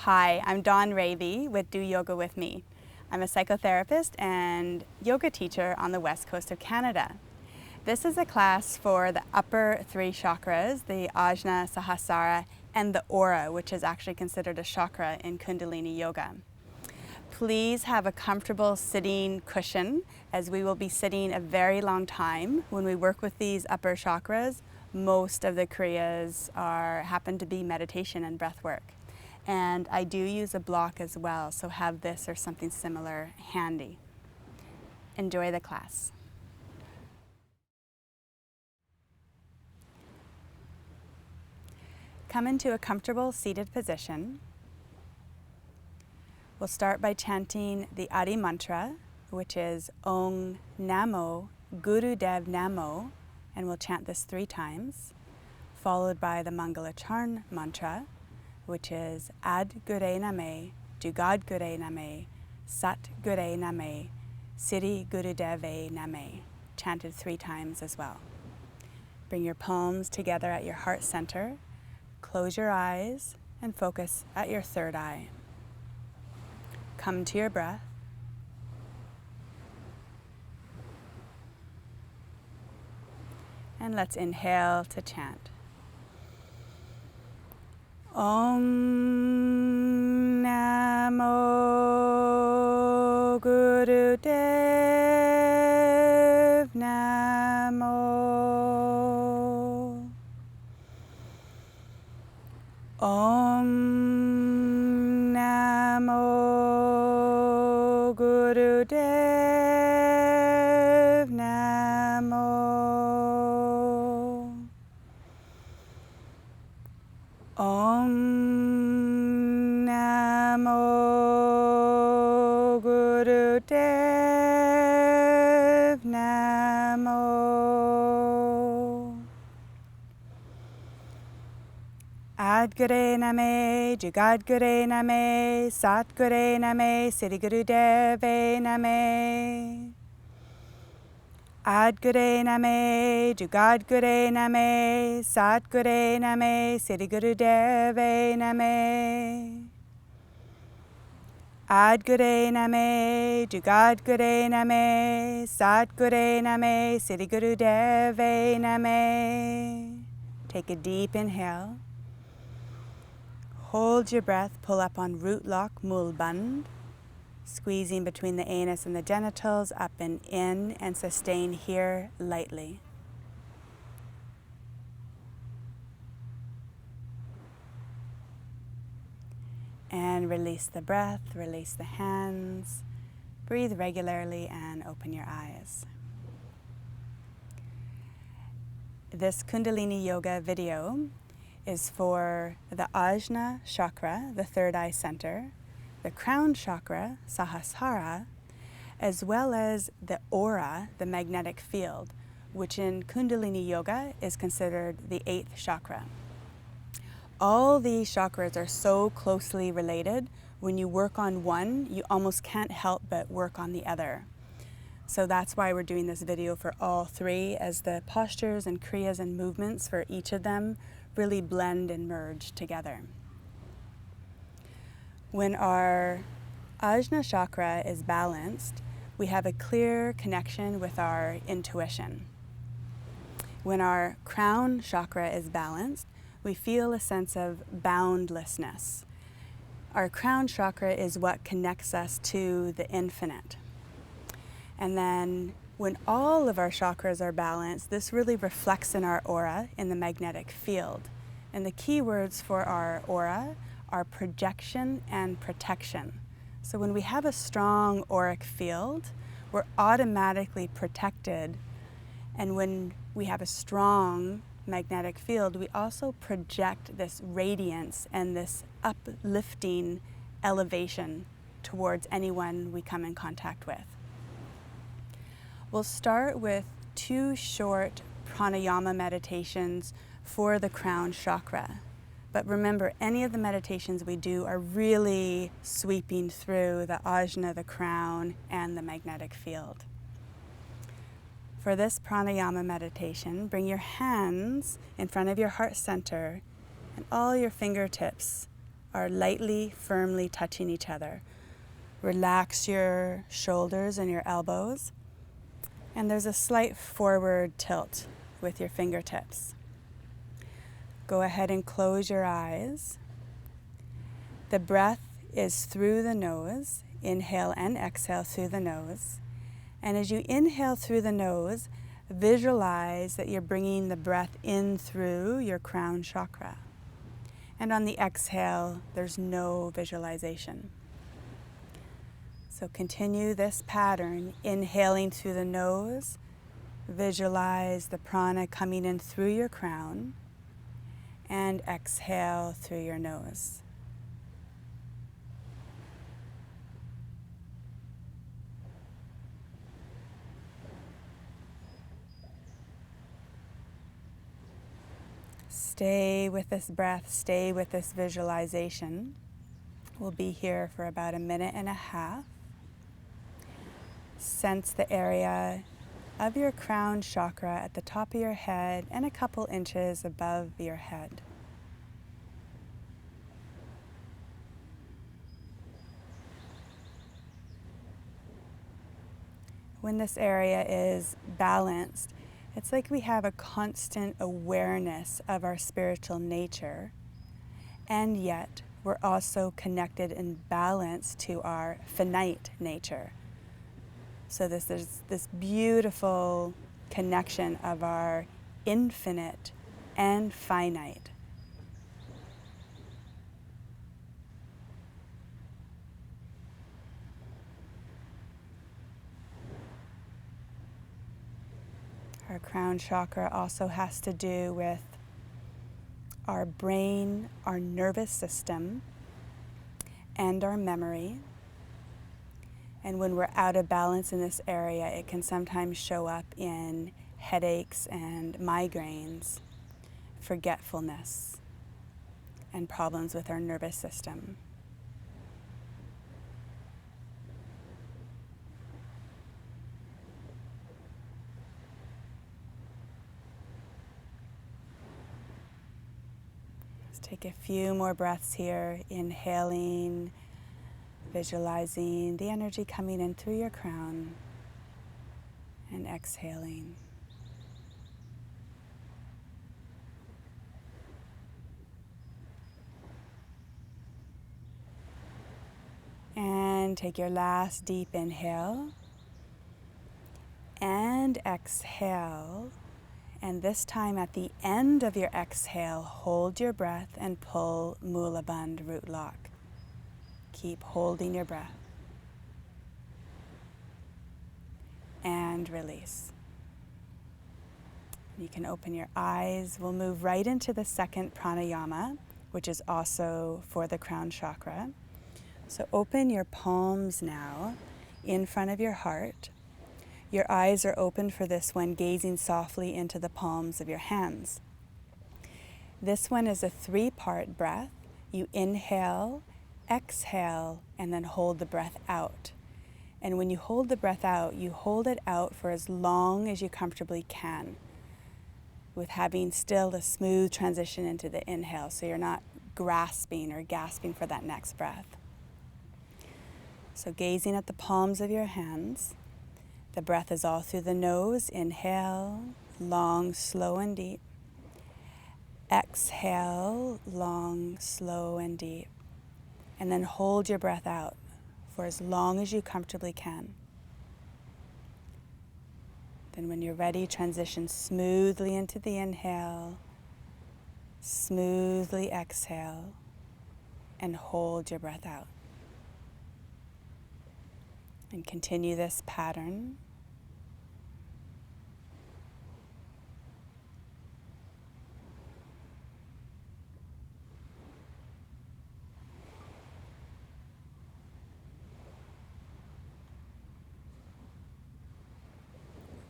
Hi, I'm Dawn Rabey with DoYogaWithMe. I'm a psychotherapist and yoga teacher on the west coast of Canada. This is a class for the upper three chakras, the Ajna, Sahasrara, and the aura, which is actually considered a chakra in Kundalini Yoga. Please have a comfortable sitting cushion, as we will be sitting a very long time. When we work with these upper chakras, most of the kriyas happen to be meditation and breath work. And I do use a block as well, so have this or something similar handy. Enjoy the class. Come into a comfortable seated position. We'll start by chanting the Adi mantra, which is Om Namo Gurudev Namo, and we'll chant this 3 times, followed by the Mangalacharn mantra, which is Ad Gure Name, Jugad Gure Name, Sat Gure Name, Siddhi Gurudeve Name, chanted 3 times as well. Bring your palms together at your heart center, close your eyes, and focus at your third eye. Come to your breath. And let's inhale to chant. Om Namo Gurudev Namo. Om Namo Gurudev Namo. Om Namo Gurudev Namo. Ad Gure Name, Jugad Gure Name, Sat Gure Name, Siddhi Gurudeve Name. Ad Gure Name, Jugad Gure Name, Sat Gure Name, Siddhi Gurudeve Name. Ad Gure Name, Jugad Gure Name, Sat Gure Name, Siddhi Gurudeve Name. Take a deep inhale. Hold your breath, pull up on root lock, mul bandh. Squeezing between the anus and the genitals, up and in, and sustain here lightly. And release the breath, release the hands. Breathe regularly and open your eyes. This Kundalini Yoga video is for the Ajna chakra, the third eye center, the crown chakra, Sahasrara, as well as the aura, the magnetic field, which in Kundalini Yoga is considered the 8th chakra. All these chakras are so closely related. When you work on one, you almost can't help but work on the other. So that's why we're doing this video for all 3, as the postures and kriyas and movements for each of them really blend and merge together. When our Ajna chakra is balanced, we have a clear connection with our intuition. When our crown chakra is balanced, we feel a sense of boundlessness. Our crown chakra is what connects us to the infinite. And then when all of our chakras are balanced, this really reflects in our aura, in the magnetic field. And the key words for our aura are projection and protection. So when we have a strong auric field, we're automatically protected. And when we have a strong magnetic field, we also project this radiance and this uplifting elevation towards anyone we come in contact with. We'll start with 2 short pranayama meditations for the crown chakra. But remember, any of the meditations we do are really sweeping through the ajna, the crown, and the magnetic field. For this pranayama meditation, bring your hands in front of your heart center and all your fingertips are lightly, firmly touching each other. Relax your shoulders and your elbows, and there's a slight forward tilt with your fingertips. Go ahead and close your eyes. The breath is through the nose. Inhale and exhale through the nose. And as you inhale through the nose, visualize that you're bringing the breath in through your crown chakra. And on the exhale, there's no visualization. So continue this pattern, inhaling through the nose. Visualize the prana coming in through your crown. And exhale through your nose. Stay with this breath, stay with this visualization. We'll be here for about 1.5 minutes. Sense the area of your crown chakra at the top of your head and a couple inches above your head. When this area is balanced, it's like we have a constant awareness of our spiritual nature, and yet we're also connected and balanced to our finite nature. So there's this beautiful connection of our infinite and finite. Our crown chakra also has to do with our brain, our nervous system, and our memory. And when we're out of balance in this area, it can sometimes show up in headaches and migraines, forgetfulness, and problems with our nervous system. Take a few more breaths here, inhaling, visualizing the energy coming in through your crown, and exhaling. And take your last deep inhale, and exhale. And this time at the end of your exhale, hold your breath and pull Mula Bandha root lock. Keep holding your breath. And release. You can open your eyes. We'll move right into the second pranayama, which is also for the crown chakra. So open your palms now in front of your heart. Your eyes are open for this one, gazing softly into the palms of your hands. This one is a 3-part breath. You inhale, exhale, and then hold the breath out. And when you hold the breath out, you hold it out for as long as you comfortably can, with having still a smooth transition into the inhale, so you're not grasping or gasping for that next breath. So gazing at the palms of your hands, the breath is all through the nose. Inhale, long, slow, and deep. Exhale, long, slow, and deep. And then hold your breath out for as long as you comfortably can. Then when you're ready, transition smoothly into the inhale, smoothly exhale, and hold your breath out. And continue this pattern.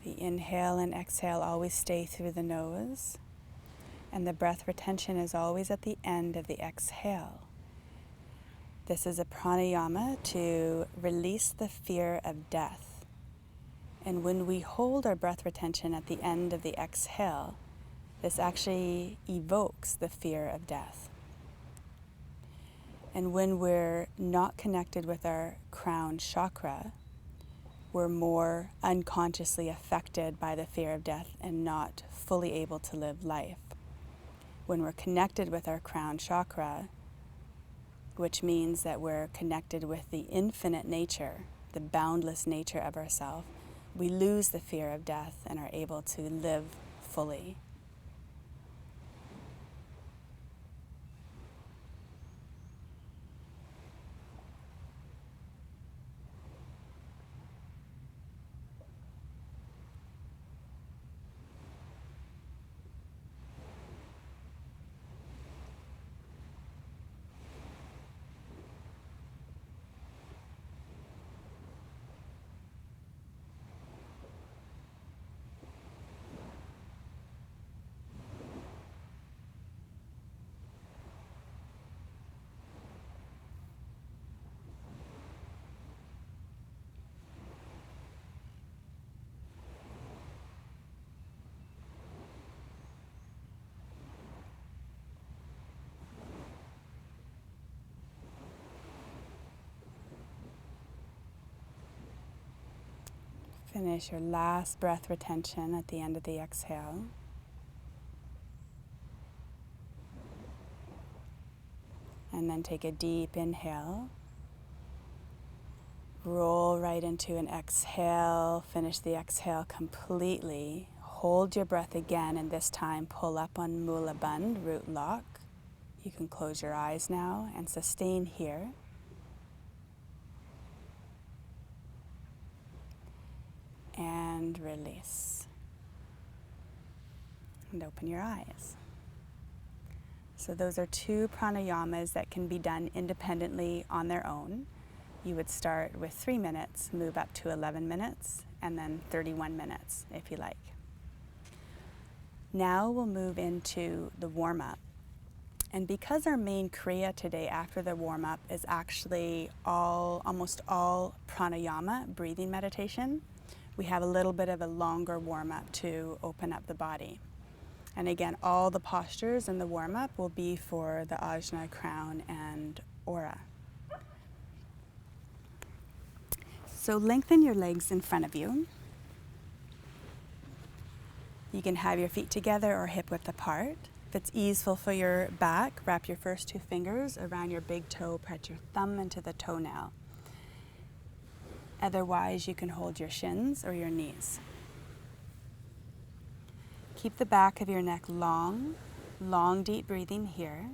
The inhale and exhale always stay through the nose, and the breath retention is always at the end of the exhale. This is a pranayama to release the fear of death. And when we hold our breath retention at the end of the exhale, this actually evokes the fear of death. And when we're not connected with our crown chakra, we're more unconsciously affected by the fear of death and not fully able to live life. When we're connected with our crown chakra, which means that we're connected with the infinite nature, the boundless nature of ourselves, we lose the fear of death and are able to live fully. Finish your last breath retention at the end of the exhale. And then take a deep inhale. Roll right into an exhale. Finish the exhale completely. Hold your breath again, and this time pull up on Mula Bandha, root lock. You can close your eyes now and sustain here. And release. And open your eyes. So those are 2 pranayamas that can be done independently on their own. You would start with 3 minutes, move up to 11 minutes, and then 31 minutes if you like. Now we'll move into the warm-up. And because our main kriya today after the warm-up is actually almost all pranayama, breathing meditation, we have a little bit of a longer warm-up to open up the body. And again, all the postures in the warm-up will be for the Ajna, crown, and aura. So lengthen your legs in front of you. You can have your feet together or hip-width apart. If it's easeful for your back, wrap your first 2 fingers around your big toe, press your thumb into the toenail. Otherwise, you can hold your shins or your knees. Keep the back of your neck long, deep breathing here.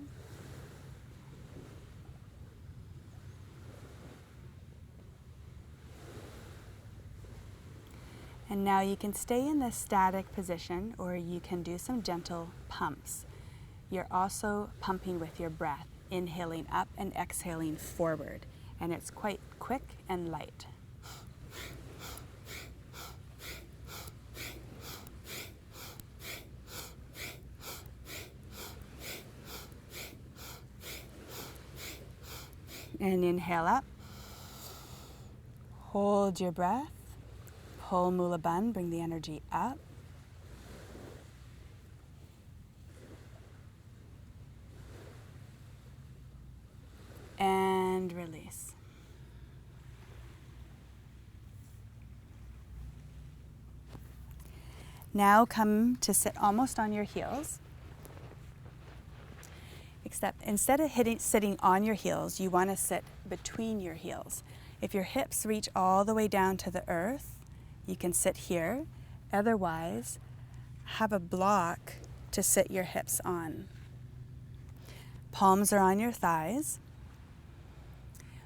And now you can stay in this static position, or you can do some gentle pumps. You're also pumping with your breath, inhaling up and exhaling forward. And it's quite quick and light. And inhale up. Hold your breath. Pull Mula Bandha, bring the energy up. And release. Now come to sit almost on your heels. Except instead of sitting on your heels, you want to sit between your heels. If your hips reach all the way down to the earth, you can sit here. Otherwise, have a block to sit your hips on. Palms are on your thighs.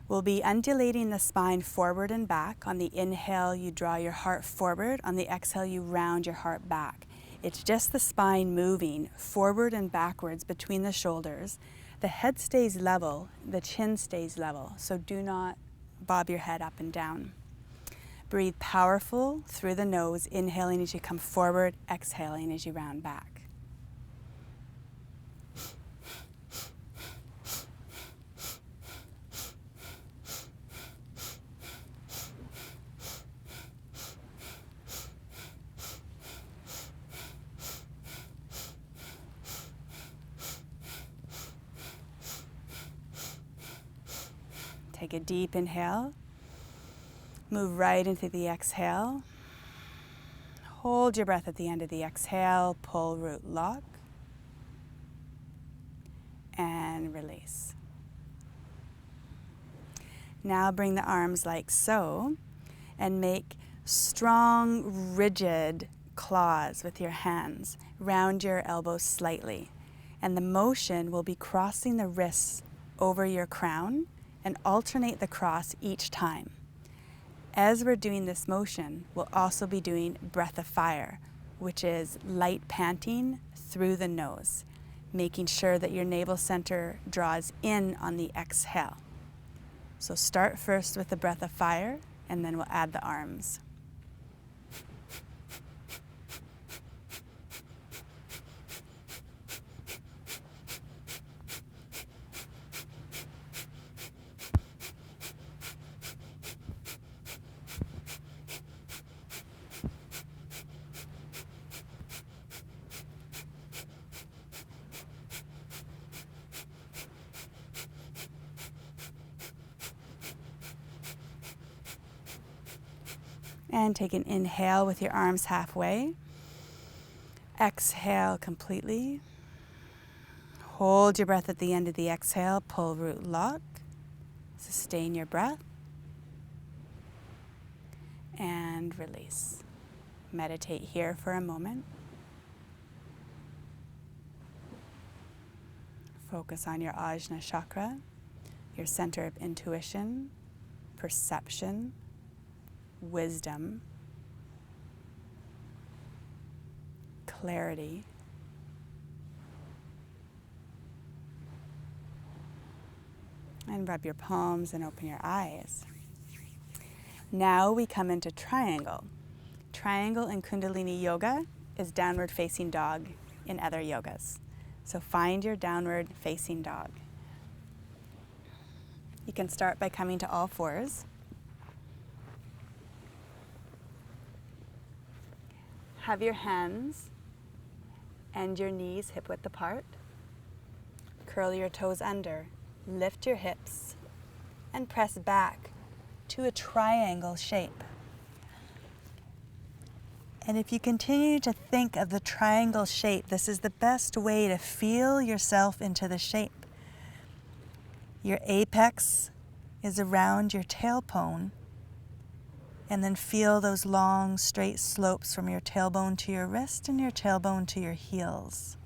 We'll be undulating the spine forward and back. On the inhale, you draw your heart forward. On the exhale, you round your heart back. It's just the spine moving forward and backwards between the shoulders. The head stays level, the chin stays level, so do not bob your head up and down. Breathe powerful through the nose, inhaling as you come forward, exhaling as you round back. Take a deep inhale. Move right into the exhale. Hold your breath at the end of the exhale. Pull, root, lock. And release. Now bring the arms like so and make strong, rigid claws with your hands. Round your elbows slightly. And the motion will be crossing the wrists over your crown and alternate the cross each time. As we're doing this motion, we'll also be doing breath of fire, which is light panting through the nose, making sure that your navel center draws in on the exhale. So start first with the breath of fire, and then we'll add the arms. And take an inhale with your arms halfway. Exhale completely. Hold your breath at the end of the exhale. Pull, root, lock. Sustain your breath. And release. Meditate here for a moment. Focus on your Ajna chakra, your center of intuition, perception, wisdom, clarity, and rub your palms and open your eyes. Now we come into triangle. Triangle in Kundalini Yoga is downward facing dog in other yogas. So find your downward facing dog. You can start by coming to all fours. Have your hands and your knees hip width apart. Curl your toes under, lift your hips, and press back to a triangle shape. And if you continue to think of the triangle shape, this is the best way to feel yourself into the shape. Your apex is around your tailbone. And then feel those long, straight slopes from your tailbone to your wrist and your tailbone to your heels.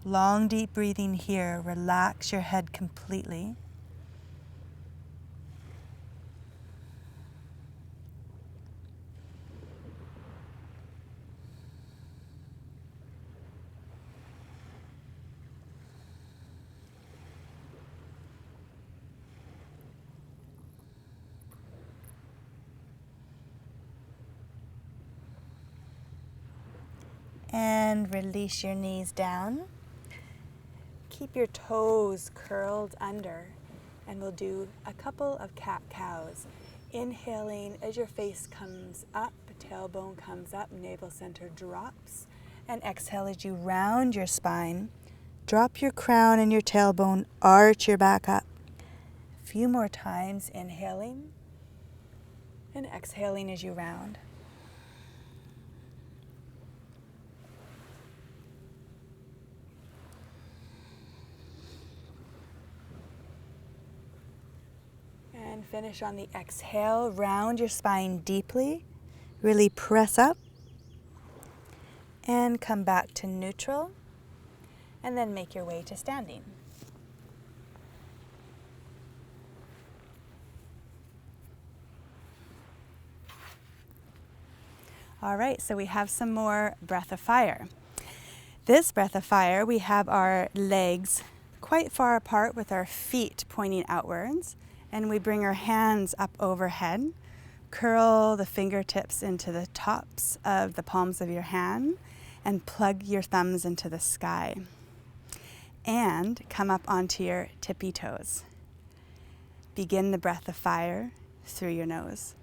Long, deep breathing here. Relax your head completely. And release your knees down. Keep your toes curled under, and we'll do a couple of cat-cows. Inhaling as your face comes up, tailbone comes up, navel center drops. And exhale as you round your spine. Drop your crown and your tailbone, arch your back up. A few more times, inhaling and exhaling as you round. And finish on the exhale. Round your spine deeply. Really press up. And come back to neutral. And then make your way to standing. All right, so we have some more breath of fire. This breath of fire, we have our legs quite far apart with our feet pointing outwards. And we bring our hands up overhead, curl the fingertips into the tops of the palms of your hand, and plug your thumbs into the sky. And come up onto your tippy toes. Begin the breath of fire through your nose.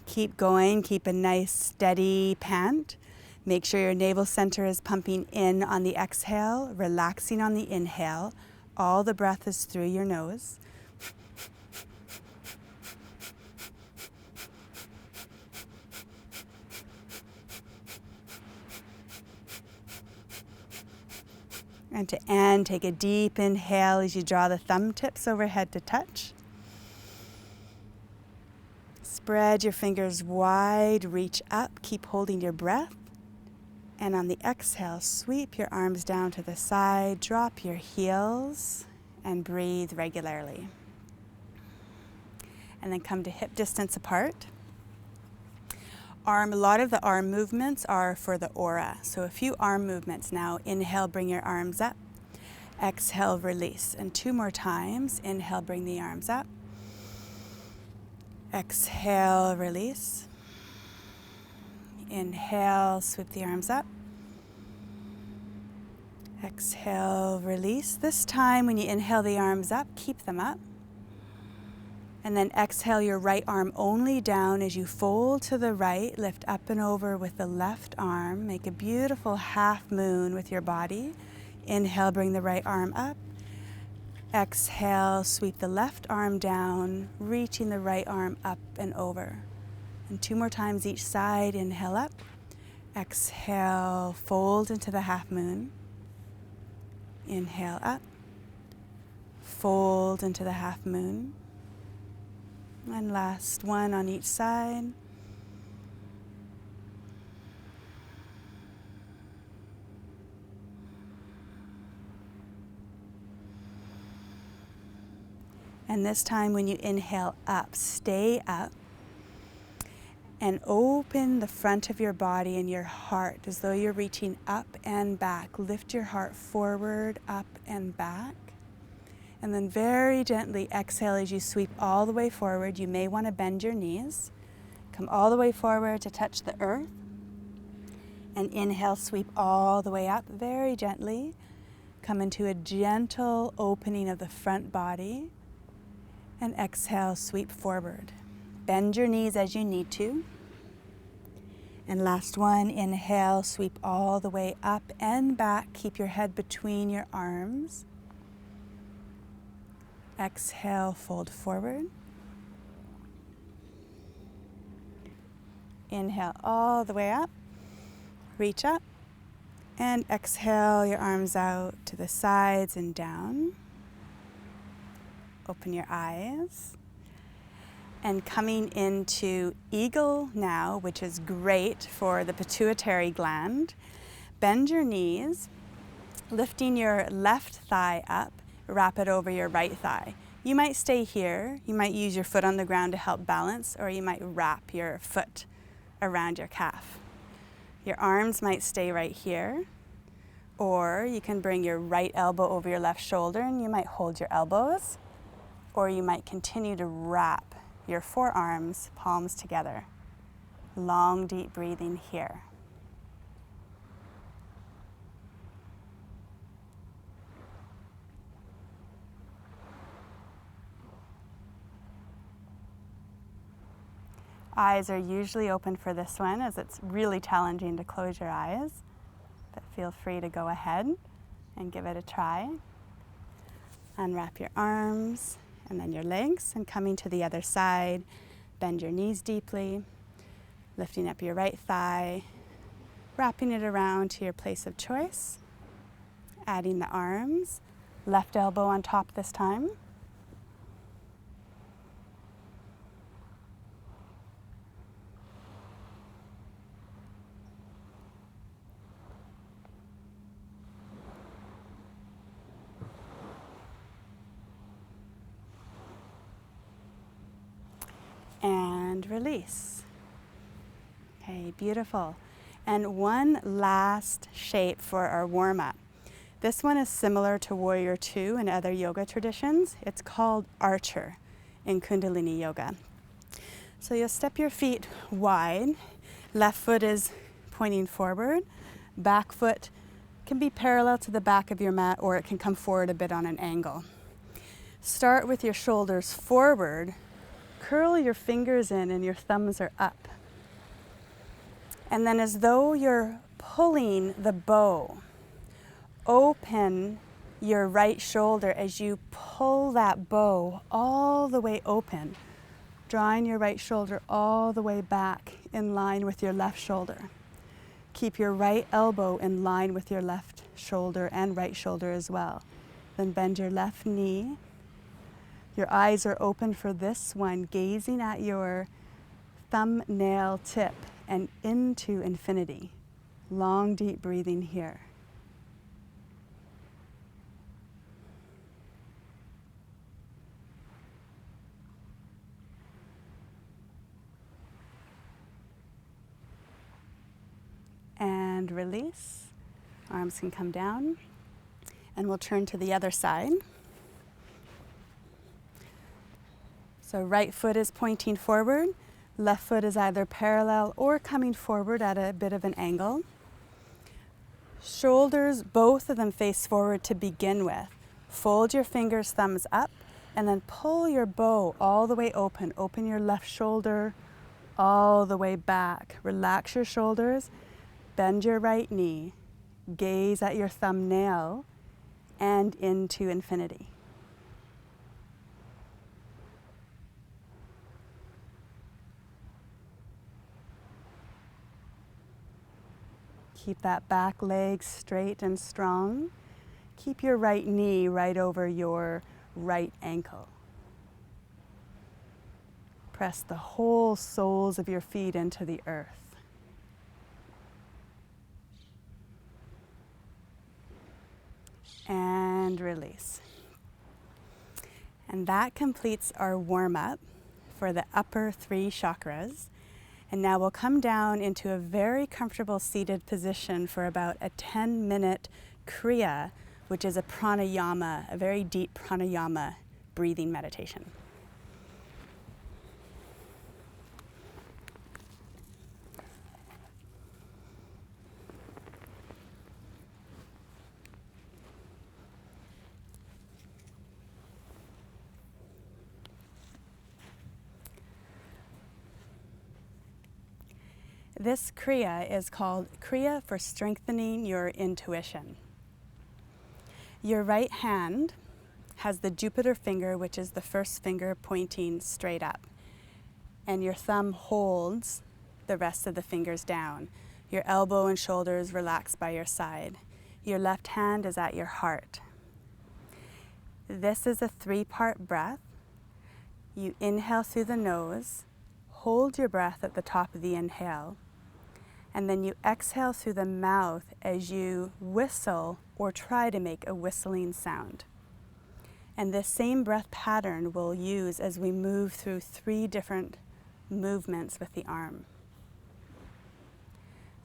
Keep going, keep a nice steady pant. Make sure your navel center is pumping in on the exhale, relaxing on the inhale. All the breath is through your nose. And to end, take a deep inhale as you draw the thumb tips overhead to touch. Spread your fingers wide, reach up, keep holding your breath. And on the exhale, sweep your arms down to the side, drop your heels, and breathe regularly. And then come to hip distance apart. A lot of the arm movements are for the aura. So a few arm movements now. Inhale, bring your arms up. Exhale, release. And 2 more times. Inhale, bring the arms up. Exhale, release. Inhale, sweep the arms up. Exhale, release. This time when you inhale the arms up, keep them up. And then exhale your right arm only down as you fold to the right, lift up and over with the left arm. Make a beautiful half moon with your body. Inhale, bring the right arm up. Exhale, sweep the left arm down, reaching the right arm up and over. And 2 more times each side. Inhale up. Exhale, fold into the half moon. Inhale up. Fold into the half moon. And last one on each side. And this time when you inhale up, stay up and open the front of your body and your heart as though you're reaching up and back. Lift your heart forward, up and back. And then very gently exhale as you sweep all the way forward. You may want to bend your knees. Come all the way forward to touch the earth. And inhale, sweep all the way up very gently. Come into a gentle opening of the front body. And exhale, sweep forward. Bend your knees as you need to. And last one, inhale, sweep all the way up and back. Keep your head between your arms. Exhale, fold forward. Inhale all the way up. Reach up. And exhale your arms out to the sides and down. Open your eyes. And coming into eagle now, which is great for the pituitary gland. Bend your knees, lifting your left thigh up. Wrap it over your right thigh. You might stay here. You might use your foot on the ground to help balance, or you might wrap your foot around your calf. Your arms might stay right here, or you can bring your right elbow over your left shoulder and you might hold your elbows, or you might continue to wrap your forearms, palms together. Long, deep breathing here. Eyes are usually open for this one, as it's really challenging to close your eyes, but feel free to go ahead and give it a try. Unwrap your arms and then your legs, and coming to the other side, bend your knees deeply, lifting up your right thigh, wrapping it around to your place of choice, adding the arms, left elbow on top this time. And release. Okay, beautiful. And one last shape for our warm-up. This one is similar to Warrior 2 and other yoga traditions. It's called Archer in Kundalini Yoga. So you'll step your feet wide. Left foot is pointing forward. Back foot can be parallel to the back of your mat, or it can come forward a bit on an angle. Start with your shoulders forward, curl your fingers in and your thumbs are up. And then as though you're pulling the bow, open your right shoulder as you pull that bow all the way open, drawing your right shoulder all the way back in line with your left shoulder. Keep your right elbow in line with your left shoulder and right shoulder as well. Then bend your left knee. Your eyes are open for this one, gazing at your thumbnail tip and into infinity. Long, deep breathing here. And release. Arms can come down. And we'll turn to the other side. So right foot is pointing forward. Left foot is either parallel or coming forward at a bit of an angle. Shoulders, both of them face forward to begin with. Fold your fingers, thumbs up, and then pull your bow all the way open. Open your left shoulder all the way back. Relax your shoulders. Bend your right knee, gaze at your thumbnail, and into infinity. Keep that back leg straight and strong. Keep your right knee right over your right ankle. Press the whole soles of your feet into the earth. And release. And that completes our warm-up for the upper 3 chakras. And now we'll come down into a very comfortable seated position for about a 10-minute kriya, which is a pranayama, a very deep pranayama breathing meditation. This kriya is called Kriya for strengthening your intuition. Your right hand has the Jupiter finger, which is the first finger pointing straight up, and your thumb holds the rest of the fingers down. Your elbow and shoulders relax by your side. Your left hand is at your heart. This is a 3-part breath. You inhale through the nose, hold your breath at the top of the inhale, and then you exhale through the mouth as you whistle or try to make a whistling sound. And this same breath pattern we'll use as we move through 3 different movements with the arm.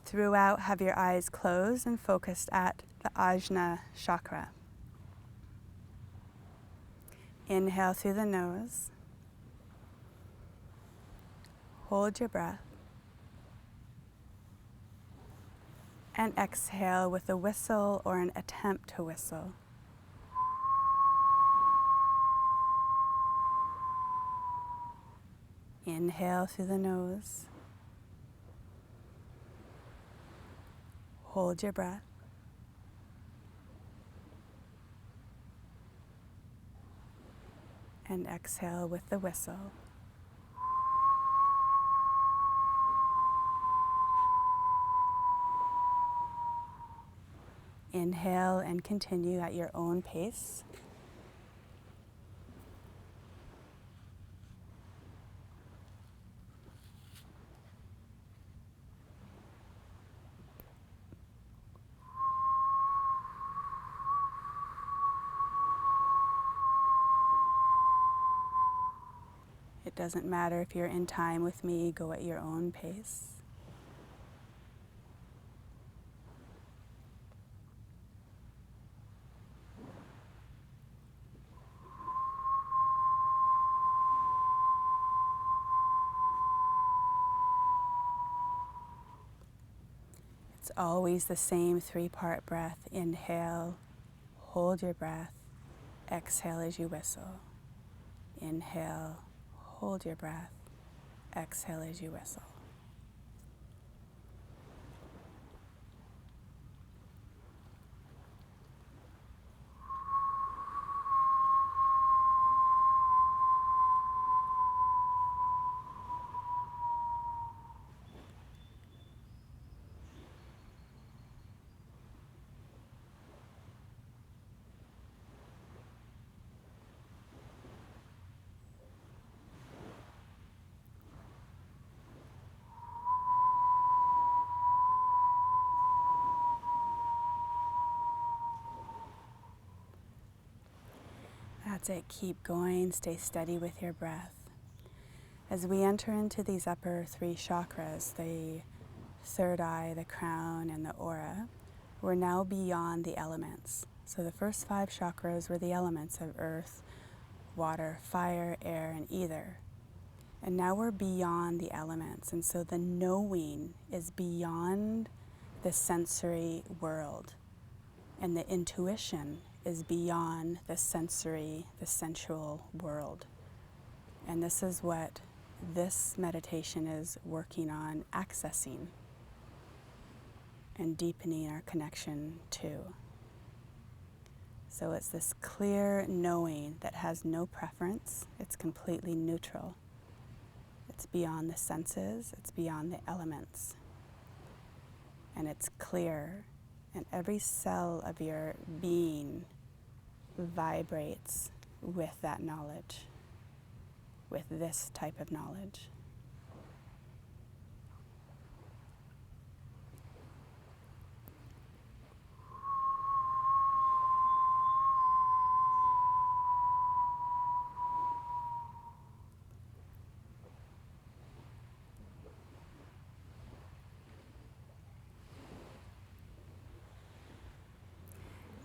Throughout, have your eyes closed and focused at the Ajna chakra. Inhale through the nose. Hold your breath. And exhale with a whistle or an attempt to whistle. Inhale through the nose. Hold your breath. And exhale with the whistle. Inhale and continue at your own pace. It doesn't matter if you're in time with me, go at your own pace. It's always the same 3-part breath. Inhale, hold your breath, exhale as you whistle. Inhale, hold your breath. Exhale as you whistle. That's it. Keep going. Stay steady with your breath. As we enter into these upper three chakras, the third eye, the crown, and the aura, we're now beyond the elements. So the first 5 chakras were the elements of earth, water, fire, air, and ether. And now we're beyond the elements. And so the knowing is beyond the sensory world. And the intuition is beyond the sensory, the sensual world. And this is what this meditation is working on accessing and deepening our connection to. So it's this clear knowing that has no preference. It's completely neutral. It's beyond the senses. It's beyond the elements. And it's clear. And every cell of your being vibrates with that knowledge, with this type of knowledge.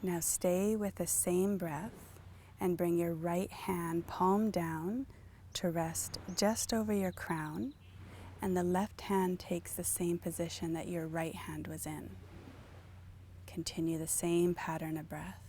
Now stay with the same breath and bring your right hand palm down to rest just over your crown, and the left hand takes the same position that your right hand was in. Continue the same pattern of breath.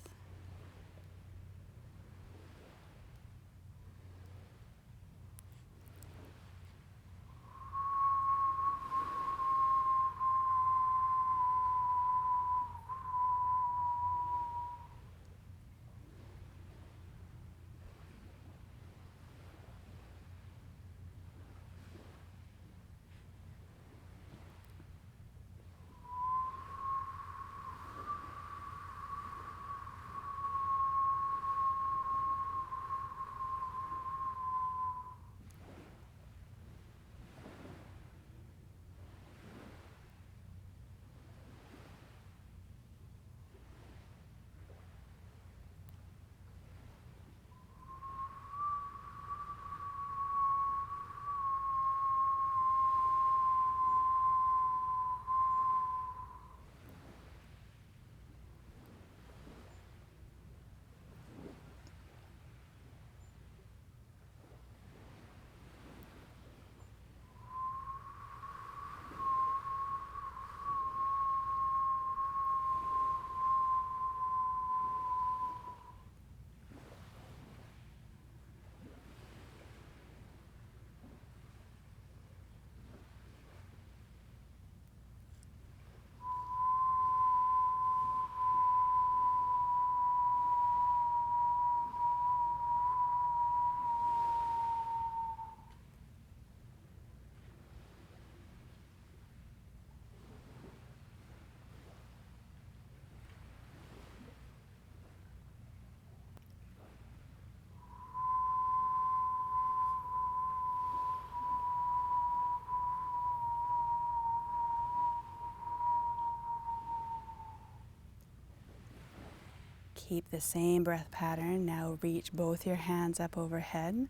Keep the same breath pattern. Now reach both your hands up overhead.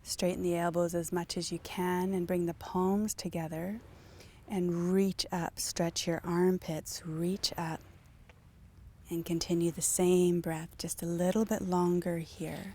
Straighten the elbows as much as you can and bring the palms together and reach up. Stretch your armpits, reach up, and continue the same breath, just a little bit longer here.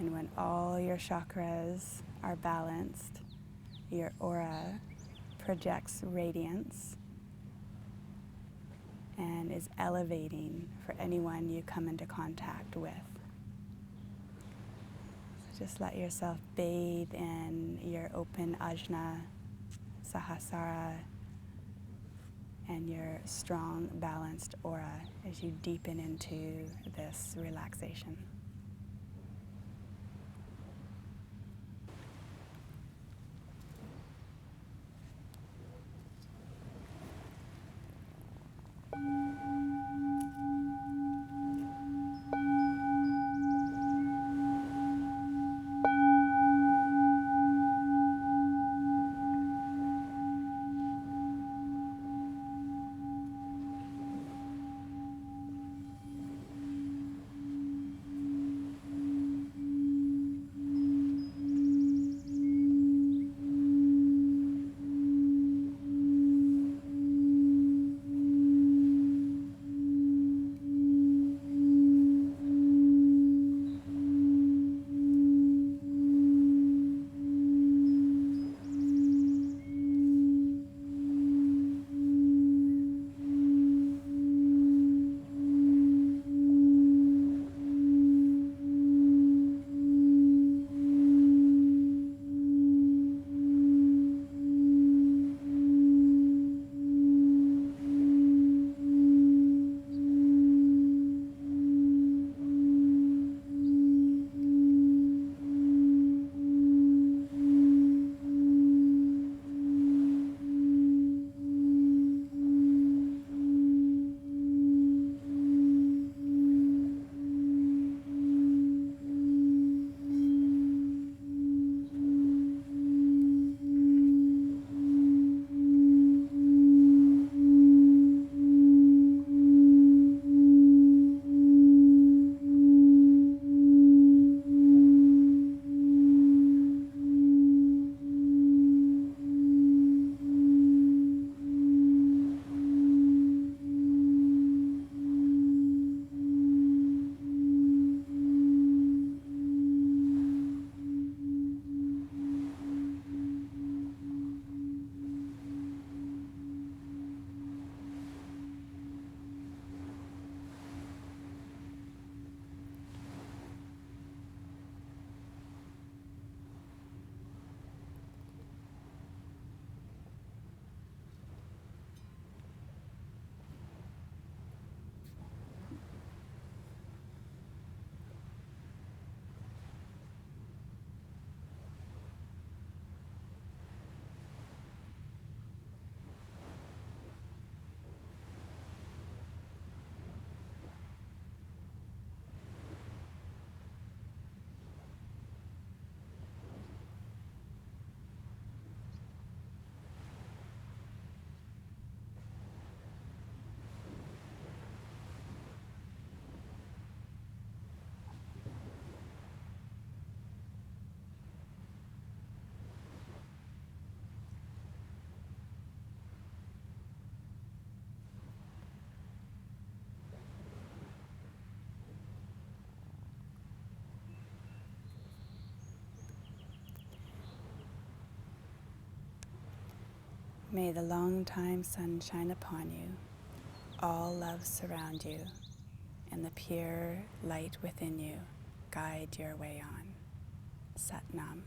And when all your chakras are balanced, your aura projects radiance and is elevating for anyone you come into contact with. So just let yourself bathe in your open Ajna, Sahasrara, and your strong, balanced aura as you deepen into this relaxation. May the long-time sun shine upon you, all love surround you, and the pure light within you guide your way on. Sat Nam.